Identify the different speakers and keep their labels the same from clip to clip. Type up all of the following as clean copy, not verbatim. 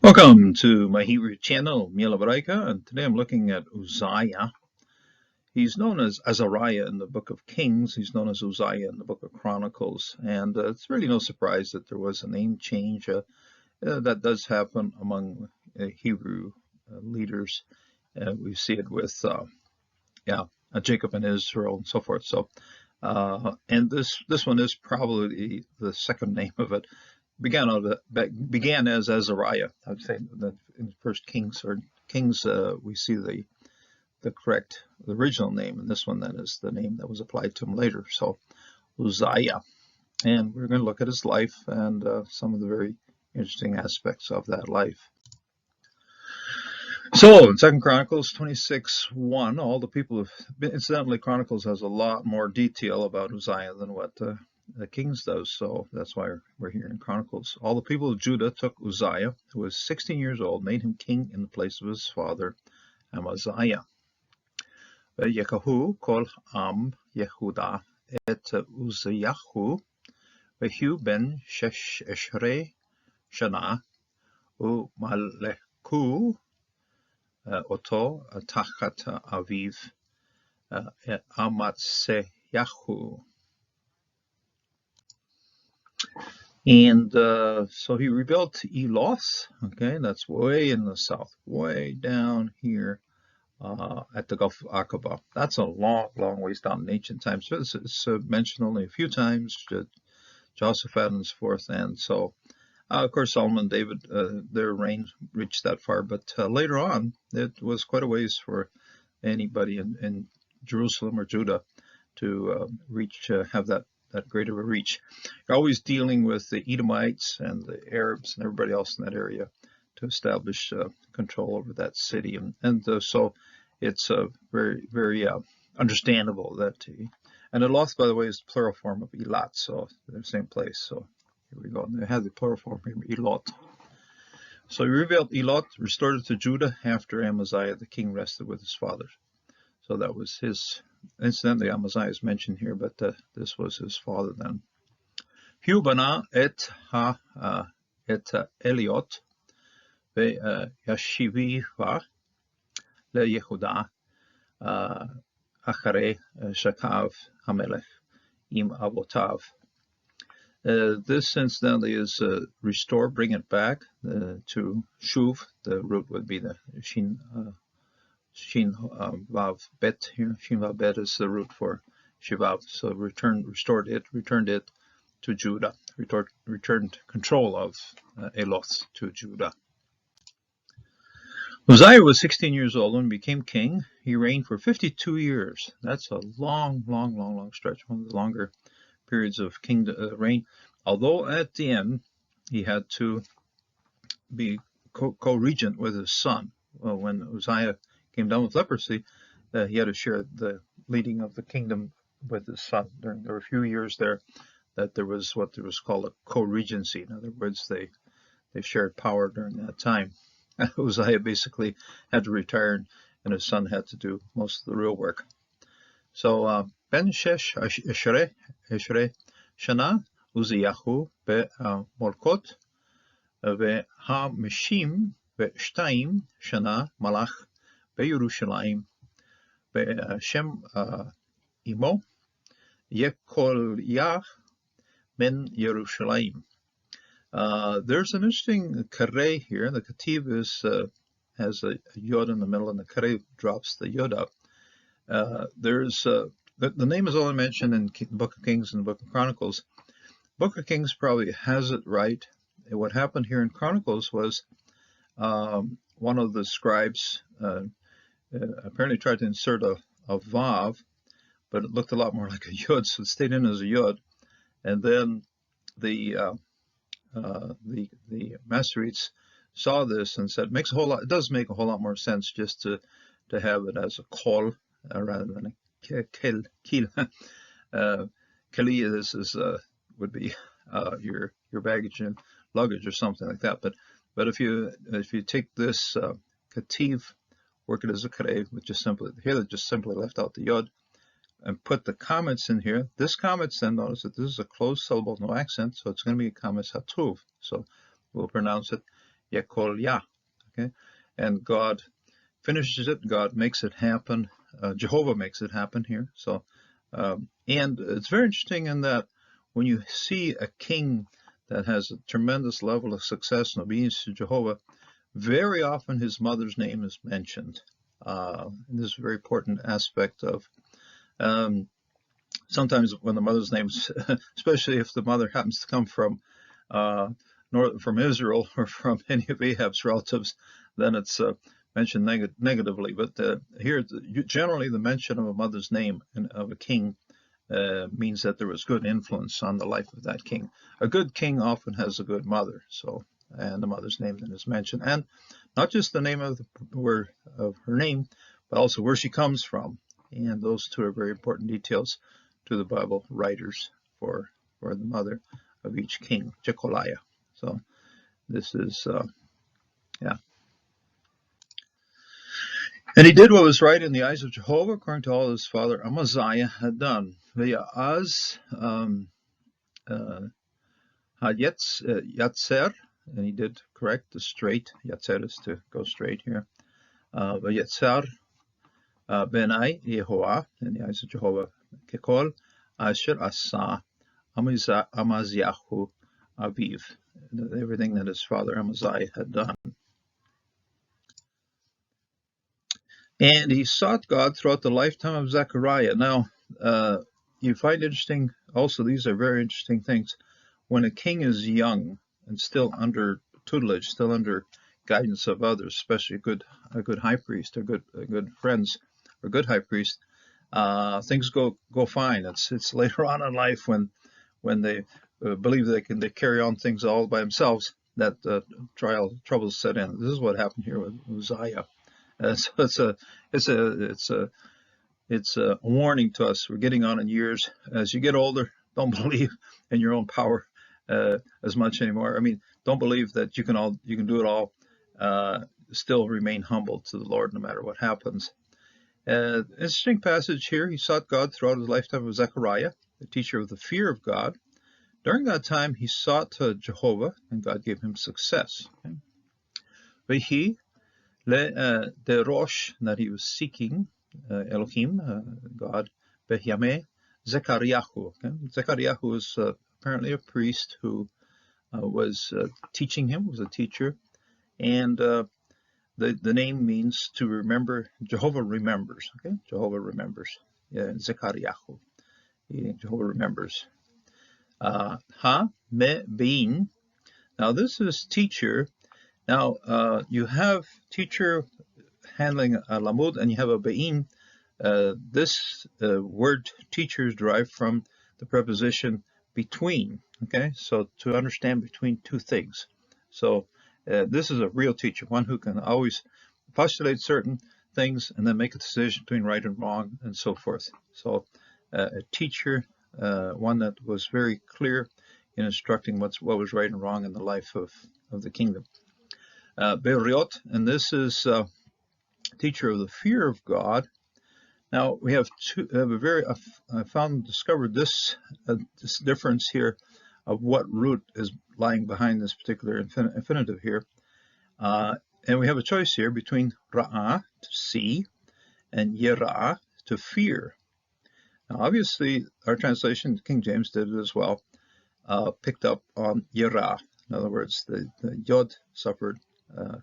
Speaker 1: Welcome to my Hebrew channel, Mila Baraika, and today I'm looking at Uzziah. He's known as Azariah in the book of Kings. He's known as Uzziah in the book of Chronicles, and it's really no surprise that there was a name change that does happen among Hebrew leaders. We see it with, Jacob and Israel and so forth. So, and this one is probably the second name of it. Began as Azariah. I would say that in First Kings we see the original name, and this one then is the name that was applied to him later. So Uzziah, and we're going to look at his life and some of the very interesting aspects of that life. So in 2 Chronicles 26:1, all the people have incidentally, Chronicles has a lot more detail about Uzziah than what the Kings does, so that's why we're here in Chronicles. All the people of Judah took Uzziah, who was 16 years old, made him king in the place of his father Amaziah. Yekahu kol am Yehuda et Uzziyahu, vehu ben shesh eshrei shana, u'maleku oto tachat aviv Amatseyahu. And so he rebuilt Eloth. Okay, that's way in the south, way down here at the Gulf of Aqaba. That's a long, long ways down in ancient times. So it's mentioned only a few times, Jehoshaphat and so forth. And so, of course, Solomon and David, their reign reached that far. But later on, it was quite a ways for anybody in Jerusalem or Judah to have that great of a reach. You're always dealing with the Edomites and the Arabs and everybody else in that area to establish control over that city. And so it's very, very understandable that and Eloth, by the way, is the plural form of Elat, so they're the same place. So here we go. And they have the plural form here, Elot. So he rebuilt Elot, restored it to Judah after Amaziah the king rested with his fathers. So that was his. Incidentally, Amaziah is mentioned here, but this was his father then. Hubana et Eliot ve Yashiviva le Yehuda achare Shakav Hamelech im avotav. This incidentally is restore, bring it back to Shuv. The root would be the Shin Vav Bet here. Shin Vav Bet is the root for Shivav. So returned it to Judah. Returned control of Eloth to Judah. Uzziah was 16 years old when he became king. He reigned for 52 years. That's a long stretch, one of the longer periods of reign. Although at the end he had to be co-regent with his son. Well, when Uzziah came down with leprosy, he had to share the leading of the kingdom with his son. There were a few years there that there was what was called a co-regency. In other words, they shared power during that time. Uzziah basically had to retire, and his son had to do most of the real work. So Ben Shesh Eshrei Shana Uzziyahu be Molkot ve Ha-Mishim ve-Shtayim Shana Malach בירושלים, בשם אמו, יקוליה ben Yerushalayim. There's an interesting kareh here. The kativ has a yod in the middle, and the kareh drops the yod up. The name is only mentioned in the Book of Kings and the Book of Chronicles. Book of Kings probably has it right. What happened here in Chronicles was one of the scribes apparently tried to insert a vav, but it looked a lot more like a yod, so it stayed in as a yod. And then the Masoretes saw this and said, it does make a whole lot more sense just to have it as a kol rather than a kil. Keli would be your baggage and luggage or something like that. But if you take this kativ, work it as a karev, which is simply here, they just simply left out the yod, and put the comments in here. This comments, then notice that this is a closed syllable, no accent, so it's going to be a comments hatuv. So we'll pronounce it Yekolia. Okay, and God finishes it. God makes it happen. Jehovah makes it happen here. So, and it's very interesting in that when you see a king that has a tremendous level of success and obedience to Jehovah, very often his mother's name is mentioned. And this is a very important aspect of sometimes when the mother's name's, especially if the mother happens to come from from Israel or from any of Ahab's relatives, then it's mentioned negatively. But here, generally, the mention of a mother's name and of a king means that there was good influence on the life of that king. A good king often has a good mother, so and the mother's name then is mentioned, and not just the name of of her name, but also where she comes from. And those two are very important details to the Bible writers for the mother of each king, Jecoliah. So this is, yeah. And he did what was right in the eyes of Jehovah, according to all his father Uzziah had done. Ve'az Yatzer, and he did correct the straight. Yatzer is to go straight here. Yatzer Benai Yehovah, in the eyes of Jehovah, Kekol Asher Asa Amaziahu Aviv, everything that his father Amaziah had done. And he sought God throughout the lifetime of Zechariah. Now, you find interesting, also, these are very interesting things. When a king is young and still under tutelage, still under guidance of others, especially a good high priest or good friends or good high priest, things go fine. It's later on in life when they believe they carry on things all by themselves that troubles set in. This is what happened here with Uzziah. So it's a warning to us. We're getting on in years. As you get older, don't believe in your own power as much anymore. I mean, don't believe that you can do it all. Still remain humble to the Lord no matter what happens. Interesting passage here. He sought God throughout his lifetime of Zechariah, the teacher of the fear of God. During that time, he sought Jehovah, and God gave him success. Okay? The Rosh, that he was seeking, Elohim, God, Behyameh, Zechariahu. Okay? Zechariahu was apparently a priest who was teaching him, was a teacher, and the name means to remember. Jehovah remembers. Okay, Jehovah remembers. Yeah, Zechariahu. Jehovah remembers. Ha me bein. Now this is teacher. Now you have teacher handling a lamud, and you have a bein. This word teacher is derived from the preposition between. Okay, so to understand between two things. So this is a real teacher, one who can always postulate certain things and then make a decision between right and wrong and so forth. So a teacher, one that was very clear in instructing what was right and wrong in the life of the kingdom. Be'riot, and this is teacher of the fear of God. Now we have discovered this difference here of what root is lying behind this particular infinitive here. And we have a choice here between ra'ah, to see, and yera'ah, to fear. Now obviously our translation, King James did it as well, picked up on yera'ah. In other words, the yod suffered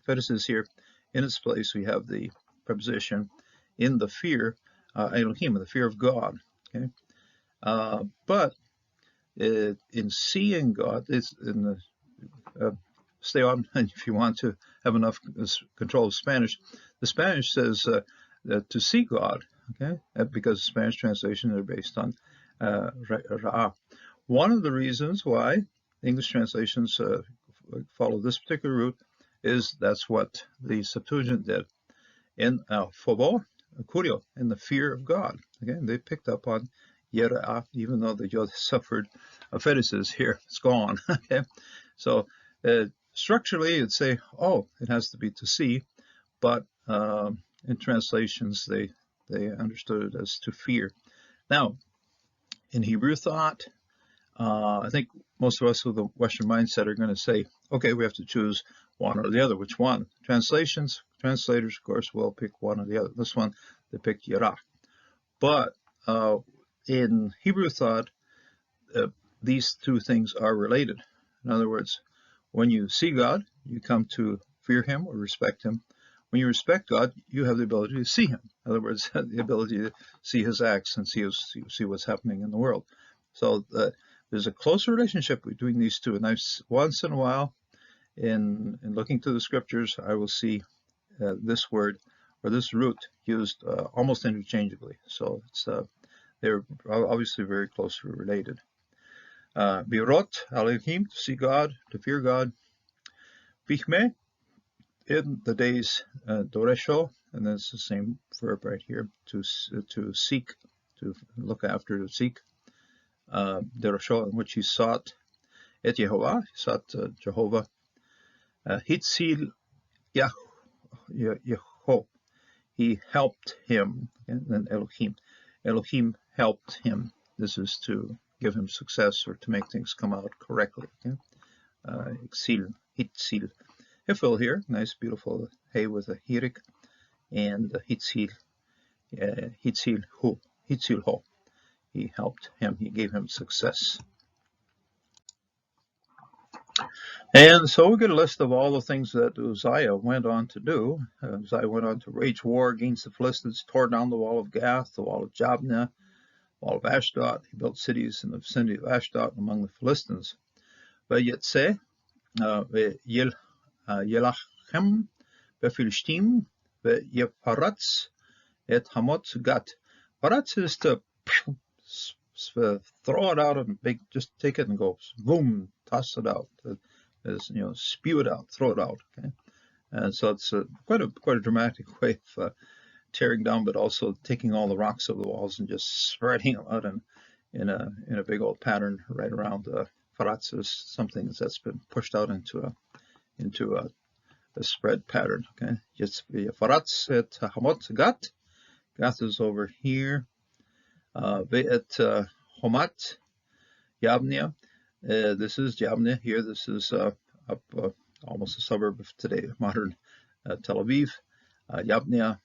Speaker 1: fetuses here. In its place we have the preposition in the fear, Elohim, the fear of God. Okay, but in seeing God, it's in the stay on if you want to have enough control of Spanish. The Spanish says to see God, okay, because Spanish translations are based on Ra'ah. One of the reasons why English translations follow this particular route is that's what the Septuagint did. In Phobo, Curio, in the fear of God. Again, they picked up on Yera'ah, even though the Yod suffered a fetuses here. It's gone. Okay, so structurally, it'd say, oh, it has to be to see, but in translations, they understood it as to fear. Now, in Hebrew thought, I think most of us with a Western mindset are going to say, okay, we have to choose one or the other. Which one? Translators, of course, will pick one or the other. This one, they picked Yerah. But in Hebrew thought, these two things are related. In other words, when you see God, you come to fear him or respect him. When you respect God, you have the ability to see him. In other words, the ability to see his acts and see what's happening in the world. So there's a close relationship between these two. And once in a while, in looking to the scriptures, I will see this word or this root used almost interchangeably. So they're obviously very closely related. Birot, Elohim, to see God, to fear God. Bichme, in the days, Doresho, and that's the same verb right here, to seek, to look after, to seek. Doresho, in which he sought et Yehovah, he sought Jehovah. Hitzil Yeho, he helped him, and then Elohim. Elohim helped him. This is to give him success or to make things come out correctly. Exil, Hitzil. Hifil here, nice beautiful hay with a hirik, and Hitzil ho. He helped him, he gave him success. And so we get a list of all the things that Uzziah went on to do. Uzziah went on to wage war against the Philistines, tore down the wall of Gath, the wall of Jabneh, the wall of Ashdod. He built cities in the vicinity of Ashdod among the Philistines. Vayetzeh, Yelachem, Bephilishtim, Yeparatz, et Hamot Gat. Paratz is to throw it out and just take it and go boom, toss it out. Spew it out, throw it out. Okay, and so it's quite a dramatic way of tearing down, but also taking all the rocks of the walls and just spreading them out in a big old pattern right around. Faratz is something that's been pushed out into a spread pattern. Okay, just Faratz et Hamot Gat. Gath is over here. Ve'et Homat Yabneh. This is Jabneh here. This is up almost a suburb of today, modern Tel Aviv. Yabneh,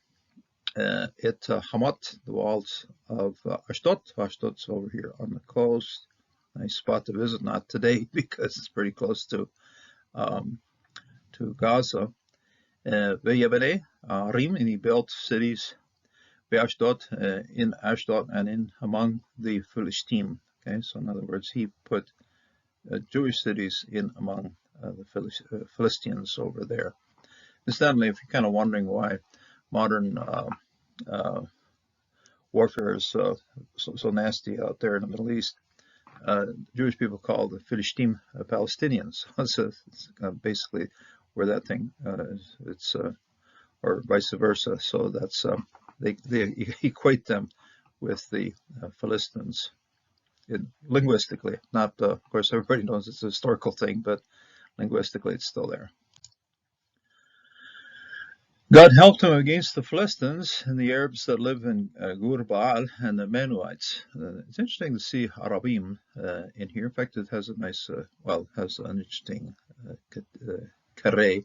Speaker 1: et Hamat, the walls of Ashdod. Ashdod's over here on the coast. Nice spot to visit. Not today because it's pretty close to Gaza. Ve'yabneh Rim, and he built cities. Ashdod, in Ashdod and in among the Philistine. Okay, so in other words, he put Jewish cities in among the Philistines over there. Incidentally, if you're kind of wondering why modern warfare is so nasty out there in the Middle East, Jewish people call the Philistine Palestinians. It's basically where that thing is, or vice versa. So that's they equate them with the Philistines. Linguistically, not of course everybody knows it's a historical thing, but linguistically it's still there. God helped him against the Philistines and the Arabs that live in Gur Baal and the Menuhites. It's interesting to see Arabim in here. In fact, it has a nice, has an interesting kare.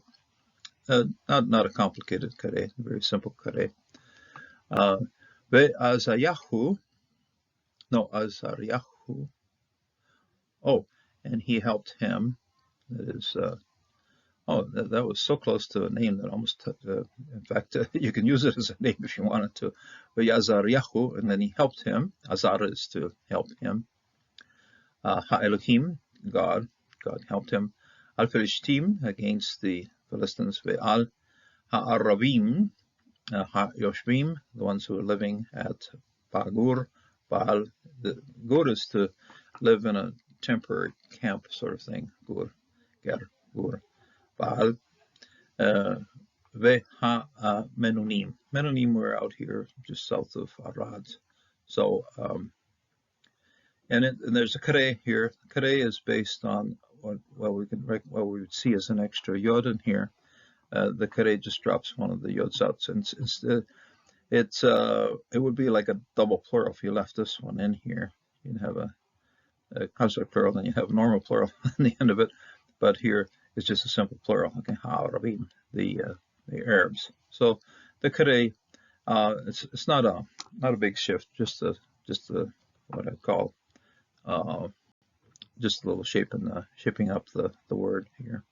Speaker 1: Not a complicated kare, very simple kare. Azaryahu. Oh, and he helped him. That is, that was so close to a name that almost, in fact, you can use it as a name if you wanted to. But Azaryahu, and then he helped him. Azar is to help him. Ha-Elohim, God helped him. Al-Philishtim, against the Philistines. Ve'al Ha-Arabim, Ha-Yoshvim, the ones who are living at Bagur. Baal, the Gur is to live in a temporary camp sort of thing. Gur, Gur. Baal, Veha Menunim. Menunim were out here just south of Arad. So, and there's a kare here. Kare is based on what we would see as an extra yod in here. The kare just drops one of the yods out, since it would be like a double plural if you left this one in here. You'd have a construct plural, then you have a normal plural on the end of it. But here It's just a simple plural. Okay, Arabim, the Arabs. So the Kare, it's not a big shift, just a what I call just a little shaping up the word here.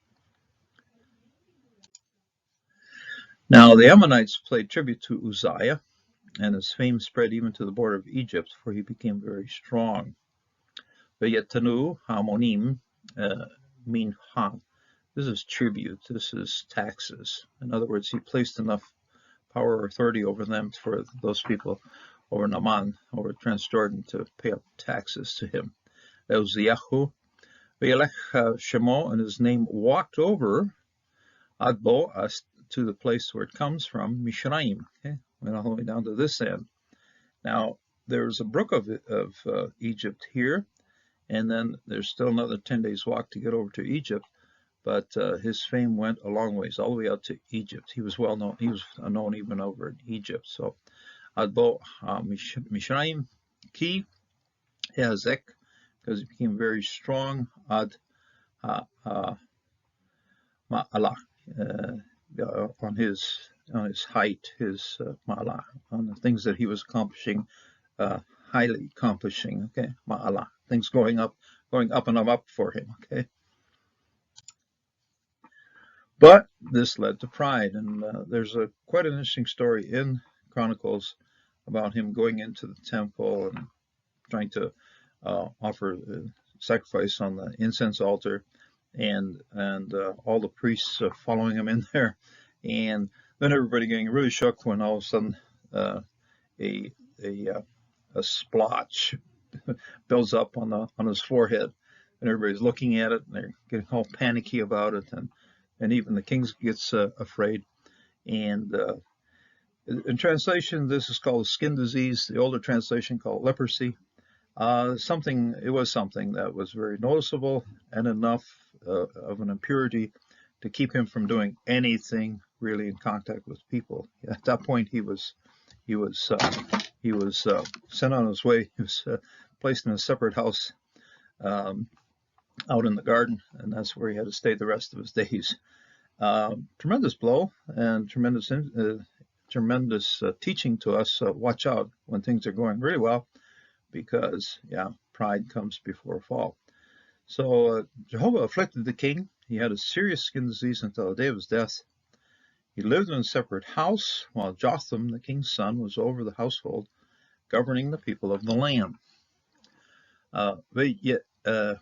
Speaker 1: Now the Ammonites paid tribute to Uzziah, and his fame spread even to the border of Egypt, for he became very strong. Vayetanu Hamonim mean ha. This is tribute. This is taxes. In other words, he placed enough power or authority over them for those people over Naaman, over Transjordan, to pay up taxes to him. Uzziah, Vayelech Shemo, and his name walked over Adbo to the place where it comes from, Mishraim. Okay, went all the way down to this end. Now there's a brook of Egypt here, and then there's still another 10 days walk to get over to Egypt. But his fame went a long ways, all the way out to Egypt. He was well known. He was known even over in Egypt. So Adbo Mishraim Ki Hazek, because he became very strong. Ad Ma'ala. On his height, his ma'ala, on the things that he was accomplishing, highly accomplishing. Okay, ma'ala, things going up and up for him. Okay, but this led to pride, and there's quite an interesting story in Chronicles about him going into the temple and trying to offer sacrifice on the incense altar, and all the priests following him in there, and then everybody getting really shook when all of a sudden a splotch builds up on his forehead, and everybody's looking at it, and they're getting all panicky about it, and even the king gets afraid. And in translation, this is called skin disease. The older translation called leprosy. It was something that was very noticeable and enough of an impurity to keep him from doing anything really in contact with people. At that point, he was sent on his way. He was placed in a separate house out in the garden, and that's where he had to stay the rest of his days. Tremendous blow and tremendous teaching to us. Watch out when things are going really well, because pride comes before a fall. So Jehovah afflicted the king. He had a serious skin disease until the day of his death. He lived in a separate house, while Jotham, the king's son, was over the household, governing the people of the land. Ve'yenga,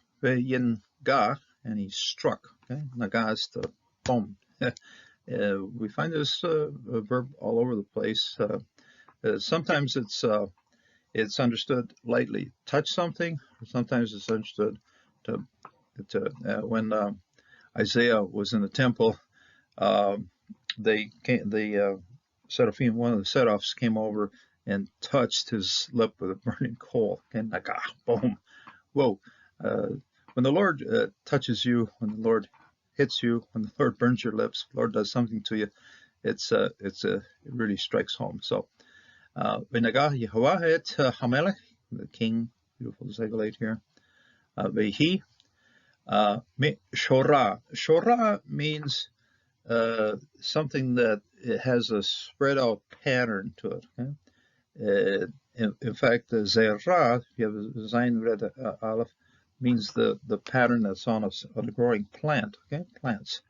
Speaker 1: and he struck. Okay, naga is to boom. We find this verb all over the place. Sometimes it's understood lightly, touch something, or sometimes it's understood to when Isaiah was in the temple, seraphim, one of the seraphs, came over and touched his lip with a burning coal. And like, boom, whoa! When the Lord touches you, when the Lord hits you, when the Lord burns your lips, the Lord does something to you, it really strikes home. So, V'nagah Yehovah et Hamelech, the king, beautiful Zegolate here. Vehi Shorah. Shorah means something that it has a spread out pattern to it. Okay? In fact, the Zerah, if you have a Zayin Red Aleph, means the pattern that's on a growing plant. Okay, plants.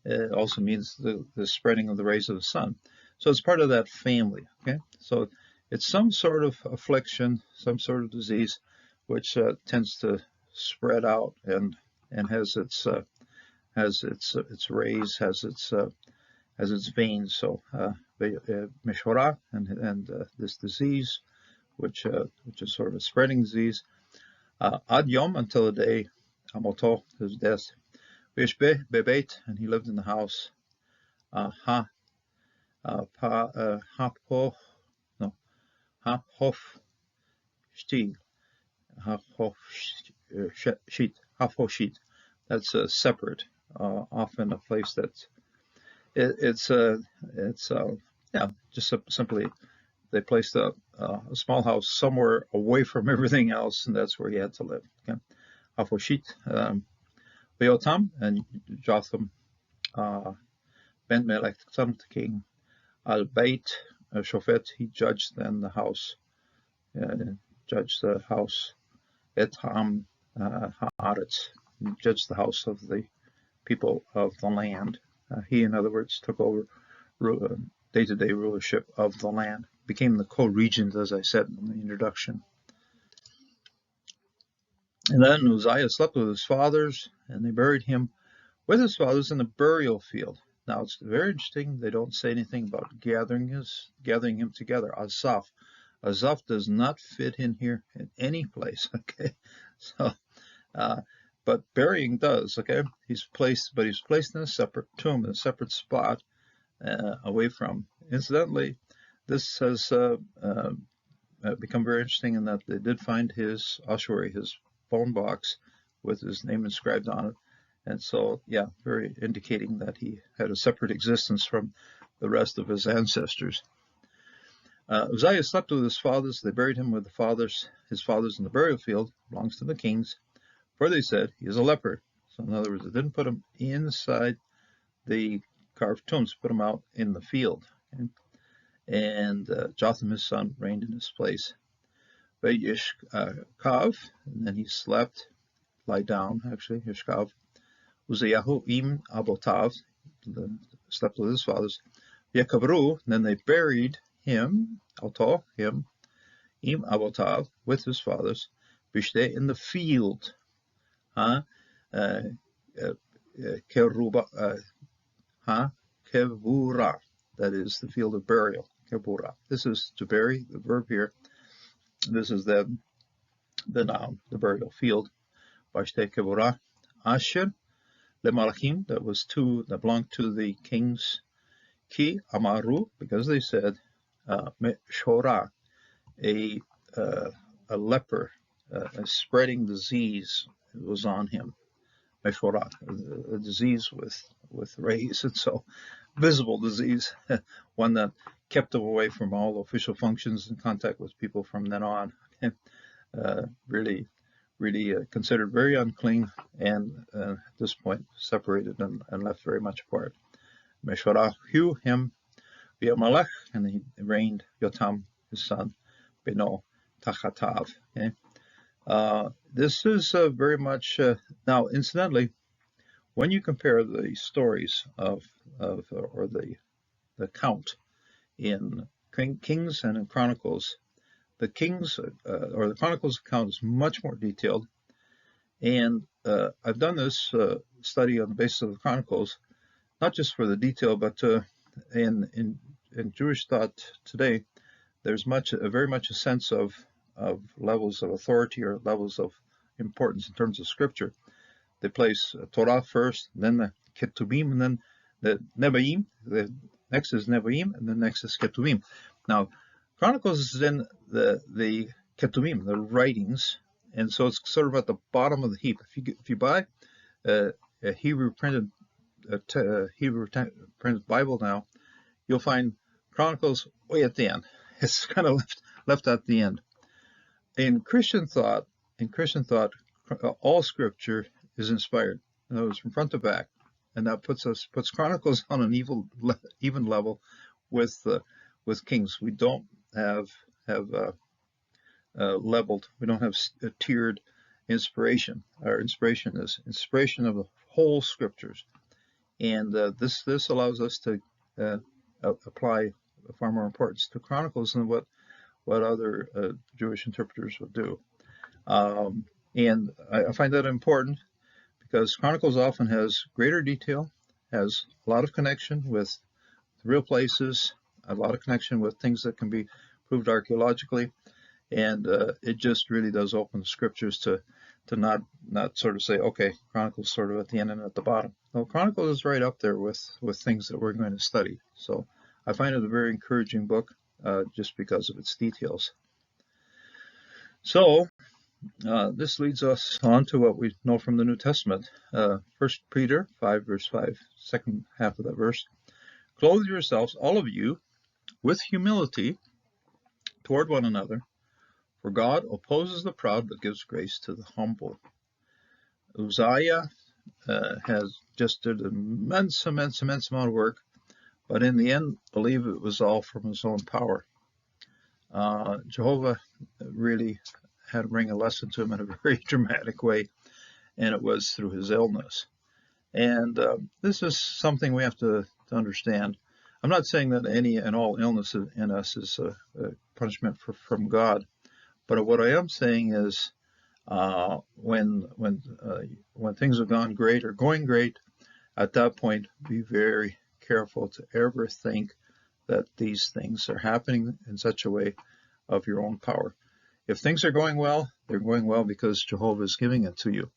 Speaker 1: It also means the spreading of the rays of the sun. So it's part of that family. Okay, so it's some sort of affliction, some sort of disease, which tends to spread out and has its rays, has its veins. So Meshorah and this disease, which is sort of a spreading disease, Ad Yom, until the day Amoto, his death. Vishbe Bebet, and he lived in the house. Hafoshit. That's separate. Often a place that's just simply they placed a small house somewhere away from everything else, and that's where he had to live. Okay, Hafoshit. Jotham and Jotham ben Melech, son of the king, al Beit Shofet, he judged then the house, judged the house, et haaretz, judged the house of the people of the land. He, in other words, took over day-to-day rulership of the land, became the co-regent, as I said in the introduction. And then Uzziah slept with his fathers, and they buried him with his fathers in the burial field. Now it's very interesting. They don't say anything about gathering him together. Asaph does not fit in here in any place. Okay, so but burying does. Okay, he's placed in a separate tomb, in a separate spot, away from. Incidentally, this has become very interesting in that they did find his ossuary, his bone box, with his name inscribed on it. And so, yeah, very indicating that he had a separate existence from the rest of his ancestors. Uzziah slept with his fathers. They buried him with his fathers in the burial field. Belongs to the kings. For they said, he is a leper. So in other words, they didn't put him inside the carved tombs, put him out in the field. Okay? And Jotham, his son, reigned in his place. Yishkav, and then he slept, lie down, actually, Yishkav. Uzziah im abotav, slept with his fathers. Yekavru, and then they buried him, him, im abotav, with his fathers. Bishte, in the field. Kevura, that is the field of burial. Kevura. This is to bury, the verb here. This is then the noun, the burial field. Bashte kevura. Asher, the malachim, that belonged to the kings. Ki amaru, because they said, shora, a leper, a spreading disease was on him. Meshora, a disease with rays, and so visible disease, one that kept him away from all official functions and contact with people from then on. Really considered very unclean, and at this point separated and left very much apart. Meshorahu, him, V'yamalech, and he reigned Yotam, his son, Beno Tachatav. Okay? This is very much, now incidentally, when you compare the stories or the account in Kings and in Chronicles, the Kings or the Chronicles account is much more detailed, and I've done this study on the basis of the Chronicles, not just for the detail, but in Jewish thought today, there's very much a sense of levels of authority or levels of importance in terms of scripture. They place Torah first, then the Ketubim, and then the Nevi'im. The next is Nevi'im, and then next is Ketubim. Now, Chronicles is in the Ketubim, the writings, and so it's sort of at the bottom of the heap. If you buy a Hebrew printed Bible now, you'll find Chronicles way at the end. It's kind of left at the end. In Christian thought, all Scripture is inspired. In other words, from front to back, and that puts Chronicles on an even level with Kings. We don't have leveled. We don't have tiered inspiration. Our inspiration is inspiration of the whole Scriptures, and this allows us to apply far more importance to Chronicles than what other Jewish interpreters would do. And I find that important because Chronicles often has greater detail, has a lot of connection with real places, a lot of connection with things that can be proved archaeologically, and it just really does open the scriptures to not sort of say, okay, Chronicles sort of at the end and at the bottom. No, Chronicles is right up there with things that we're going to study. So I find it a very encouraging book just because of its details. So this leads us on to what we know from the New Testament. 1 Peter 5, verse 5, second half of that verse. Clothe yourselves, all of you, with humility toward one another, for God opposes the proud but gives grace to the humble. Uzziah has just did an immense amount of work, but in the end, believe it was all from his own power. Jehovah really had to bring a lesson to him in a very dramatic way, and it was through his illness. And this is something we have to understand. I'm not saying that any and all illness in us is a punishment from God, but what I am saying is when things have gone great or going great, at that point, be very careful to ever think that these things are happening in such a way of your own power. If things are going well, they're going well because Jehovah is giving it to you.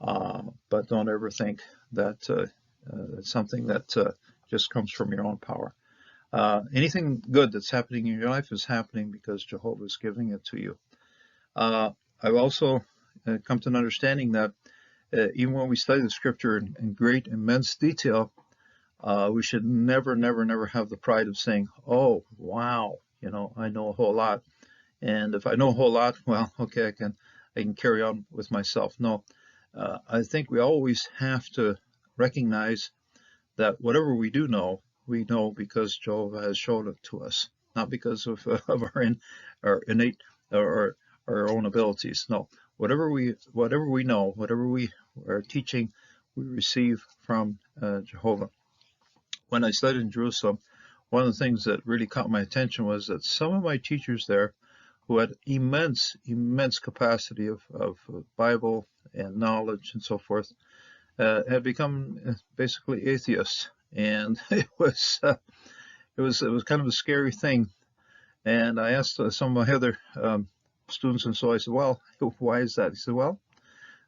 Speaker 1: But don't ever think that it's something that just comes from your own power. Anything good that's happening in your life is happening because Jehovah is giving it to you. I've also come to an understanding that even when we study the scripture in great, immense detail, we should never have the pride of saying, oh, wow, I know a whole lot. And if I know a whole lot, well, okay, I can carry on with myself. No, I think we always have to recognize that whatever we do know, we know because Jehovah has shown it to us, not because of our innate or our own abilities. No, whatever we know, whatever we are teaching, we receive from Jehovah. When I studied in Jerusalem, one of the things that really caught my attention was that some of my teachers there, who had immense capacity of Bible and knowledge and so forth, had become basically atheists, and it was kind of a scary thing. And I asked some of my other students, and so I said, "Well, why is that?" He said, "Well,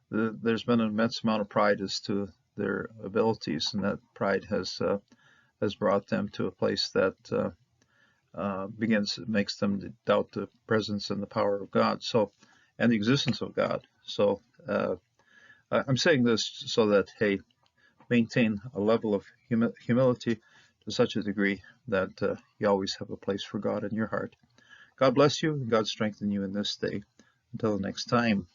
Speaker 1: there's been an immense amount of pride as to their abilities, and that pride has brought them to a place that makes them doubt the presence and the power of God, and the existence of God." So I'm saying this so that, hey, maintain a level of humility to such a degree that you always have a place for God in your heart. God bless you, and God strengthen you in this day. Until the next time.